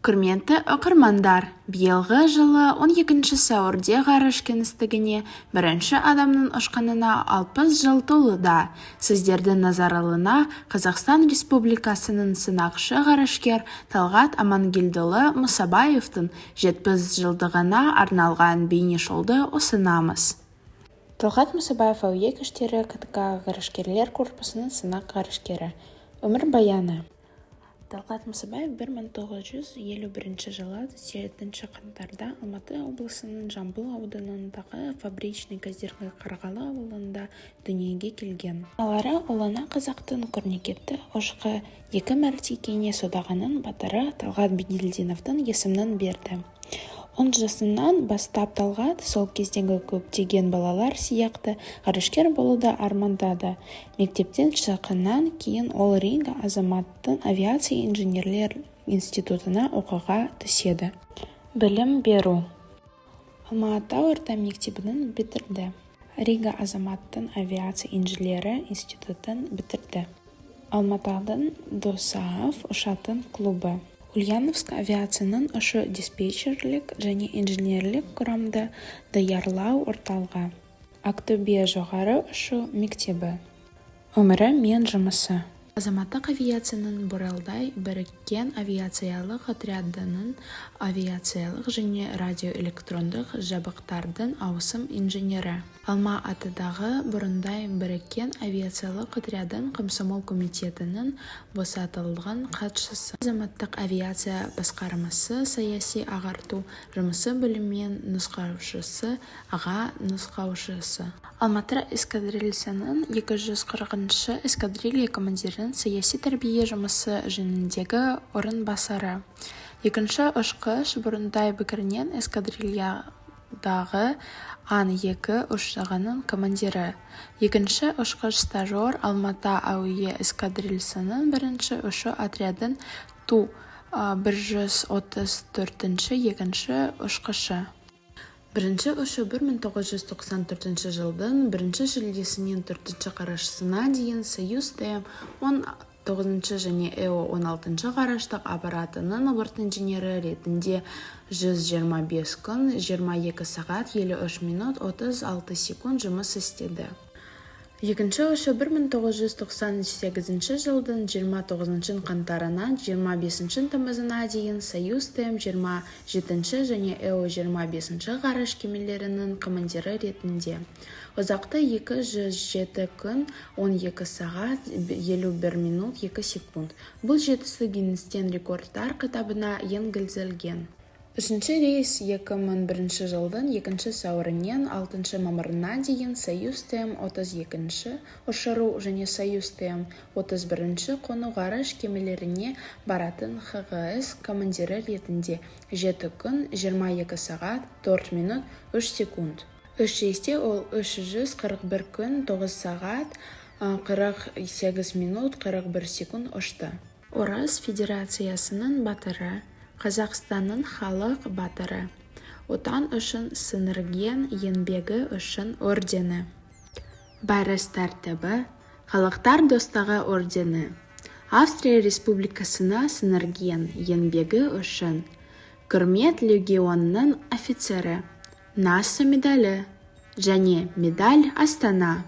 Құрметті оқырмандар, биылғы жылы 12 сәуірде ғарыш кеңістігіне бірінші адамның ұшқанына 60 жыл толуда. Сіздердің назараларына Қазақстан Республикасының сынақшы ғарышкер Талғат Амангелдіұлы Мұсабаевтың 70 жылдығына арналған бейнешолды ұсынамыз. Талғат Мұсабаев әуе күштері КТК ғарышкерлер корпусының сынақ ғарышкері. Өмір баяны. Талғат Мұсабаев 1951 жылы 7 қаңтарда Алматы облысының Жамбыл ауданындағы Фабричный Казиргі Қарғалы ауылында дүниеге келген. Алары олана қазақтың көрнекетті ұшқы 2 мәрте кеңес одағының батыры Талғат Бигелдиновтың есімін берді. 10 жасынан бастап Талғат сол кездегі көптеген балалар сияқты ғарышкер болуды армандады. Мектептен шыққаннан кейін ол Рига азаматтық авиация инженерлер институтына оқуға түседі. Білім беру. Алма-Ата орта мектебін бітірді. Рига азаматтық авиация инженерлері институтын бітірді. Алматыдан Досааф ұшатын клубы. Ульяновск авиацияның ұшу диспетчерлік және инженерлік құрамды даярлау орталығы. Ақтөбе жоғары ұшу мектебі. Өмірі мен жұмысы. Азаматтық авиацияның Боралдай біріккен авиациялық отрядының авиациялық және радиоэлектрондық жабдықтардың ауысым инженері. Алма-Атадағы Боралдай біріккен авиациялық отрядының комсомол комитетінің босатылған хатшысы. Азаматтық авиация басқармасы саяси ағарту жұмысы бөлімінің нұсқаушысы, аға нұсқаушысы. Алматы эскадрильясының 240-шы эскадрилья командирінің саяси тәрбие жұмысы жөніндегі орынбасары. Екінші ұшқыш Боралдай біріккен эскадрильядағы Ан-2 ұшағының командирі. Екінші ұшқыш стажер Алматы әуе эскадрильясының бірінші ұшу отрядының Ту-134-ші екінші ұшқышы. Бірінші ұшу 1994 жылдың 1 шілдесінен 4 қарашасына дейін Союз ТМ-19 және ЭО-16 ғарыштық аппаратының борт инженері ретінде 125 күн, 22 сағат, 53 минут, 36 секунд жұмыс істеді. Екінші ұшу 1998 жылдың 29 қаңтарынан 25 тамызына дейін Союз ТМ-27 және ЭО-25 ғарыш кемелерінің командирі ретінде. Ұзақты 207 күн, 12 сағат, 51 минут, 2 секунд. Бұл жетісі Гиннестен рекордтар кітабына енгізілген. Үшінші рейс 2001 жылдың 2 сәуірінен 6 мамырына дейін Союз ТМ-32 ұшыру және Союз ТМ-31 қону ғарыш кемелеріне баратын ХГС командирі ретінде 7 күн, 22 сағат, 4 минут, 3 секунд. Үш рейсте ол 341 күн, 9 сағат, 48 минут, 41 секунд ұшты. Орыс Федерациясының батыры. Қазақстанның халық батыры. Отан үшін сіңірген еңбегі үшін ордені. Барыс тәртібі. Халықтар достығы ордені. Австрия Республикасына сіңірген еңбегі үшін. Құрмет легионының офицері. NASA медалі және медаль Астана.